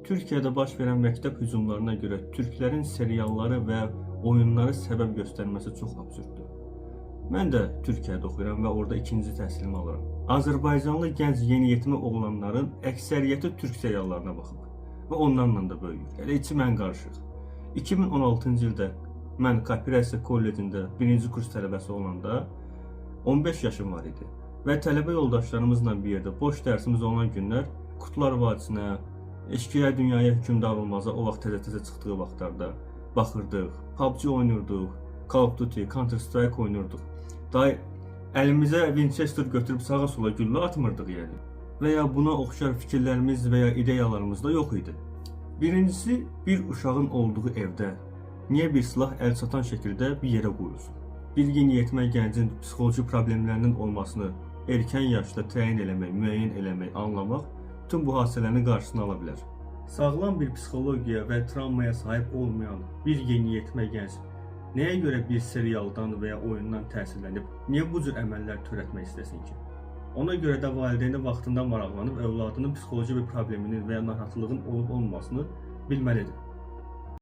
Türkiyədə baş verən məktəb hücumlarına görə türklərin serialları və oyunları səbəb göstərməsi çox absurddur. Mən də Türkiyədə oxuyuram və orada ikinci təhsilimi alıram. Azərbaycanlı gənc yeniyetmə oğlanların əksəriyyəti türk seriallarına baxıb və onlarla da böyüyür. Elə içi mən qarışıq. 2016-cı ildə mən Kooperativ kollecində 1-ci kurs tələbəsi olanda 15 yaşım var idi və tələbə yoldaşlarımızla bir yerdə boş dərsimiz olan günlər Qutlar Vadisinə, Eşkıya Dünyaya Hökmdar Olmaz'a o vaxt təzə çıxdığı vaxtlarda baxırdıq, PUBG oynuyorduk, Call of Duty, Counter Strike oynuyorduk. Day əlimizə Winchester götürüb sağa sola güllə atmırdıq yəni. Və ya buna oxşar fikirlərimiz və ya ideyalarımız da yox idi. Birincisi, bir uşağın olduğu evdə niyə bir silah əl çatan şəkildə bir yerə qoyulsun? Bir yeniyetmə gəncin psixoloji problemlərinin olmasını erkən yaşda təyin eləmək, müəyyən eləmək, anlamaq bütün bu hadisələrin qarşısını ala bilər. Sağlam bir psixologiya və travmaya sahib olmayan bir yeniyetmə gənc nəyə görə bir serialdan və ya oyundan təsirlənib, niyə bu cür əməllər törətmək istəsin ki? Ona görə də valideyni vaxtında maraqlanıb övladının psixoloji bir probleminin və ya narahatlığın olub-olmamasını bilməlidir.